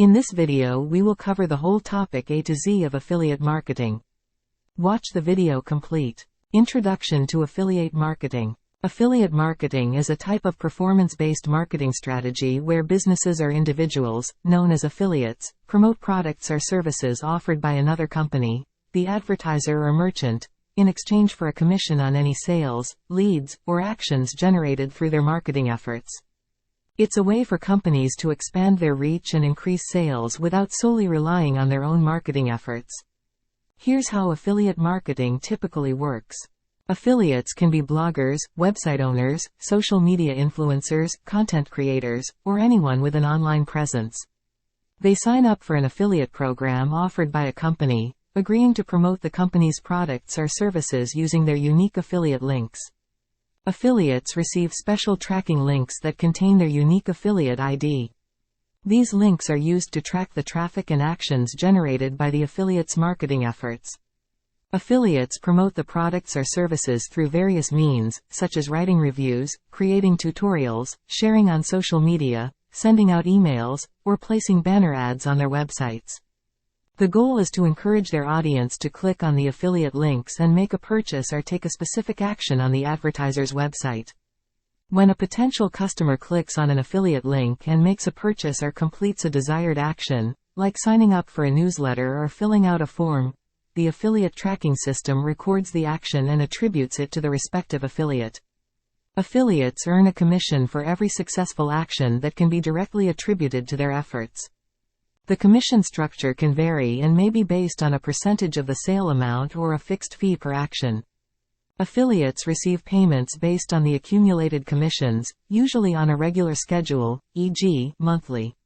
In this video we will cover the whole topic A to Z of affiliate marketing. Watch the video complete. Introduction to affiliate marketing. Affiliate marketing is a type of performance-based marketing strategy where businesses or individuals, known as affiliates, promote products or services offered by another company, the advertiser or merchant, in exchange for a commission on any sales, leads, or actions generated through their marketing efforts. It's a way for companies to expand their reach and increase sales without solely relying on their own marketing efforts. Here's how affiliate marketing typically works. Affiliates can be bloggers, website owners, social media influencers, content creators, or anyone with an online presence. They sign up for an affiliate program offered by a company, agreeing to promote the company's products or services using their unique affiliate links. Affiliates receive special tracking links that contain their unique affiliate ID. These links are used to track the traffic and actions generated by the affiliate's marketing efforts. Affiliates promote the products or services through various means, such as writing reviews, creating tutorials, sharing on social media, sending out emails, or placing banner ads on their websites. The goal is to encourage their audience to click on the affiliate links and make a purchase or take a specific action on the advertiser's website. When a potential customer clicks on an affiliate link and makes a purchase or completes a desired action, like signing up for a newsletter or filling out a form, the affiliate tracking system records the action and attributes it to the respective affiliate. Affiliates earn a commission for every successful action that can be directly attributed to their efforts. The commission structure can vary and may be based on a percentage of the sale amount or a fixed fee per action. Affiliates receive payments based on the accumulated commissions, usually on a regular schedule, e.g., monthly.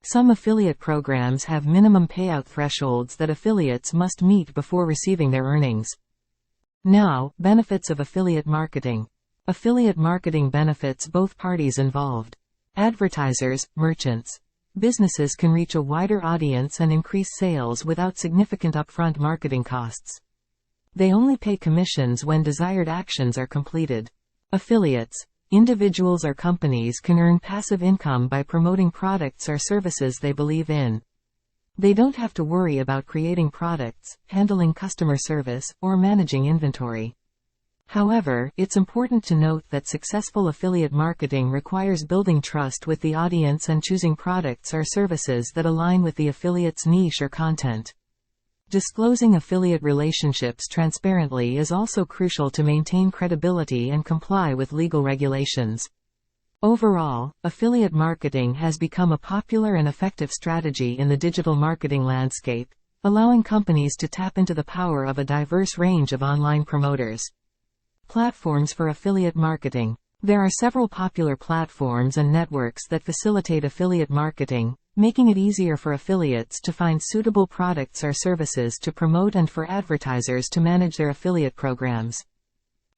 Some affiliate programs have minimum payout thresholds that affiliates must meet before receiving their earnings. Now, benefits of affiliate marketing. Affiliate marketing benefits both parties involved. Advertisers, merchants. Businesses can reach a wider audience and increase sales without significant upfront marketing costs. They only pay commissions when desired actions are completed. Affiliates. Individuals or companies can earn passive income by promoting products or services they believe in. They don't have to worry about creating products, handling customer service, or managing inventory. However, it's important to note that successful affiliate marketing requires building trust with the audience and choosing products or services that align with the affiliate's niche or content. Disclosing affiliate relationships transparently is also crucial to maintain credibility and comply with legal regulations. Overall, affiliate marketing has become a popular and effective strategy in the digital marketing landscape, allowing companies to tap into the power of a diverse range of online promoters. Platforms for affiliate marketing. There are several popular platforms and networks that facilitate affiliate marketing, making it easier for affiliates to find suitable products or services to promote and for advertisers to manage their affiliate programs.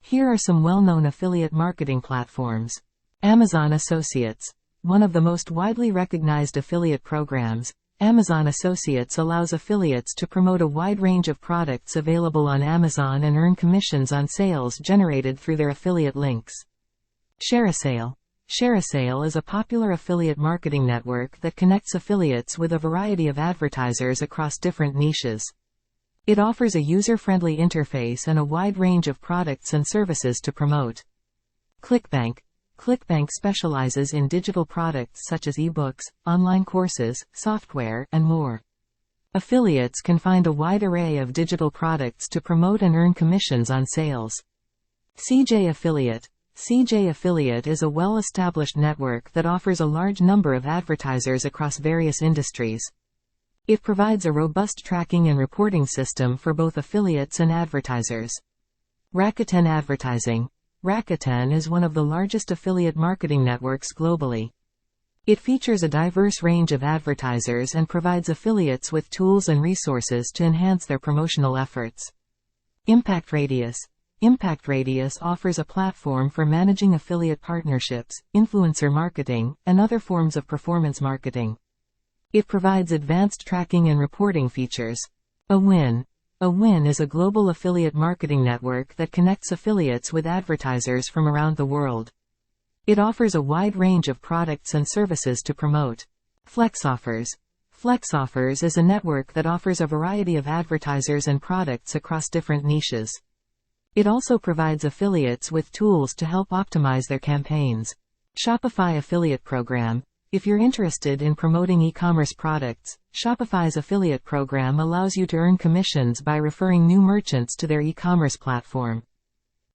Here are some well-known affiliate marketing platforms. Amazon Associates. One of the most widely recognized affiliate programs, Amazon Associates allows affiliates to promote a wide range of products available on Amazon and earn commissions on sales generated through their affiliate links. ShareASale. ShareASale is a popular affiliate marketing network that connects affiliates with a variety of advertisers across different niches. It offers a user-friendly interface and a wide range of products and services to promote. ClickBank. ClickBank specializes in digital products such as ebooks, online courses, software, and more. Affiliates can find a wide array of digital products to promote and earn commissions on sales. CJ Affiliate. CJ Affiliate is a well-established network that offers a large number of advertisers across various industries. It provides a robust tracking and reporting system for both affiliates and advertisers. Rakuten Advertising. Rakuten is one of the largest affiliate marketing networks globally. It features a diverse range of advertisers and provides affiliates with tools and resources to enhance their promotional efforts. Impact Radius. Impact Radius offers a platform for managing affiliate partnerships, influencer marketing, and other forms of performance marketing. It provides advanced tracking and reporting features. AWIN. AWIN is a global affiliate marketing network that connects affiliates with advertisers from around the world. It offers a wide range of products and services to promote. Flex Offers. FlexOffers is a network that offers a variety of advertisers and products across different niches. It also provides affiliates with tools to help optimize their campaigns. Shopify Affiliate Program. If you're interested in promoting e-commerce products, Shopify's affiliate program allows you to earn commissions by referring new merchants to their e-commerce platform.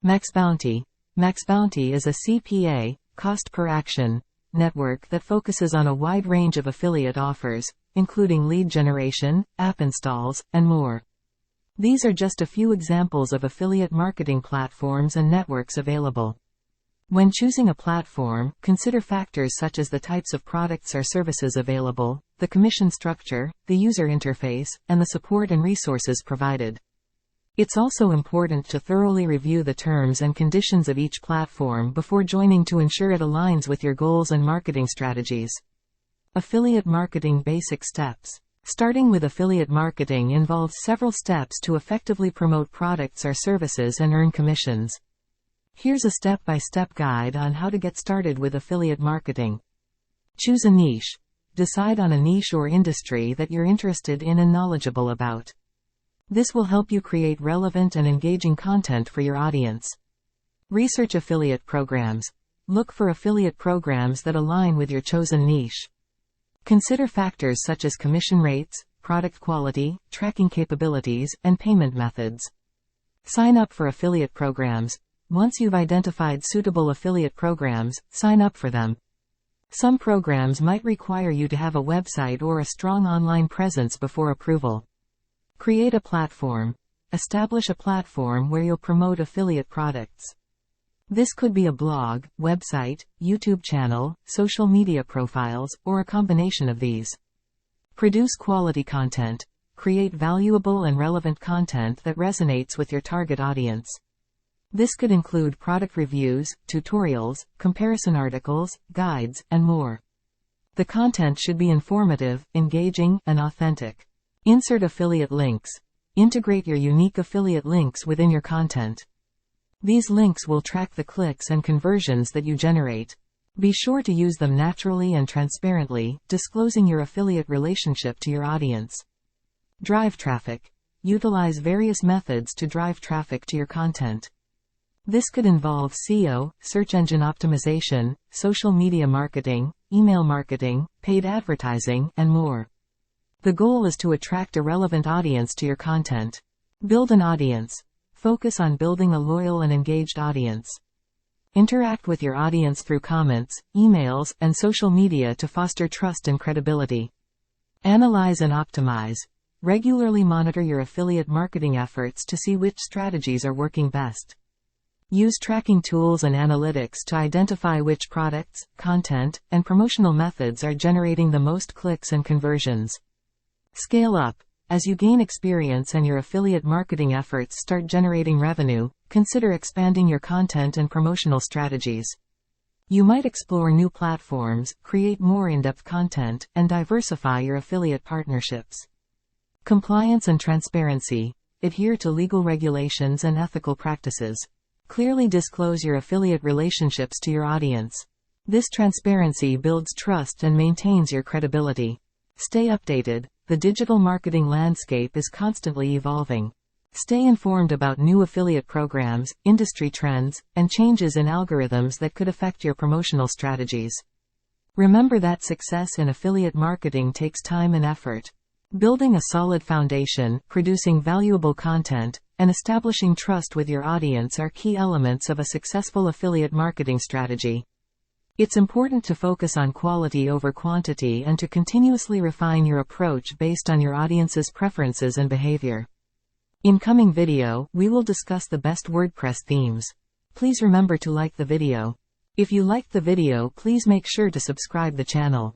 MaxBounty. MaxBounty is a CPA, cost per action, network that focuses on a wide range of affiliate offers, including lead generation, app installs, and more. These are just a few examples of affiliate marketing platforms and networks available. When choosing a platform, consider factors such as the types of products or services available, the commission structure, the user interface, and the support and resources provided. It's also important to thoroughly review the terms and conditions of each platform before joining to ensure it aligns with your goals and marketing strategies. Affiliate marketing basic steps. Starting with affiliate marketing involves several steps to effectively promote products or services and earn commissions. Here's a step-by-step guide on how to get started with affiliate marketing. Choose a niche. Decide on a niche or industry that you're interested in and knowledgeable about. This will help you create relevant and engaging content for your audience. Research affiliate programs. Look for affiliate programs that align with your chosen niche. Consider factors such as commission rates, product quality, tracking capabilities, and payment methods. Sign up for affiliate programs. Once you've identified suitable affiliate programs, sign up for them. Some programs might require you to have a website or a strong online presence before approval. Create a platform. Establish a platform where you'll promote affiliate products. This could be a blog, website, YouTube channel, social media profiles, or a combination of these. Produce quality content. Create valuable and relevant content that resonates with your target audience. This could include product reviews, tutorials, comparison articles, guides, and more. The content should be informative, engaging, and authentic. Insert affiliate links. Integrate your unique affiliate links within your content. These links will track the clicks and conversions that you generate. Be sure to use them naturally and transparently, disclosing your affiliate relationship to your audience. Drive traffic. Utilize various methods to drive traffic to your content. This could involve SEO, search engine optimization, social media marketing, email marketing, paid advertising, and more. The goal is to attract a relevant audience to your content. Build an audience. Focus on building a loyal and engaged audience. Interact with your audience through comments, emails, and social media to foster trust and credibility. Analyze and optimize. Regularly monitor your affiliate marketing efforts to see which strategies are working best. Use tracking tools and analytics to identify which products, content, and promotional methods are generating the most clicks and conversions. Scale up. As you gain experience and your affiliate marketing efforts start generating revenue, consider expanding your content and promotional strategies. You might explore new platforms, create more in-depth content, and diversify your affiliate partnerships. Compliance and transparency. Adhere to legal regulations and ethical practices. Clearly disclose your affiliate relationships to your audience. This transparency builds trust and maintains your credibility. Stay updated. The digital marketing landscape is constantly evolving. Stay informed about new affiliate programs, industry trends, and changes in algorithms that could affect your promotional strategies. Remember that success in affiliate marketing takes time and effort. Building a solid foundation, producing valuable content, and establishing trust with your audience are key elements of a successful affiliate marketing strategy. It's important to focus on quality over quantity and to continuously refine your approach based on your audience's preferences and behavior. In coming video, we will discuss the best WordPress themes. Please remember to like the video. If you liked the video, please make sure to subscribe the channel.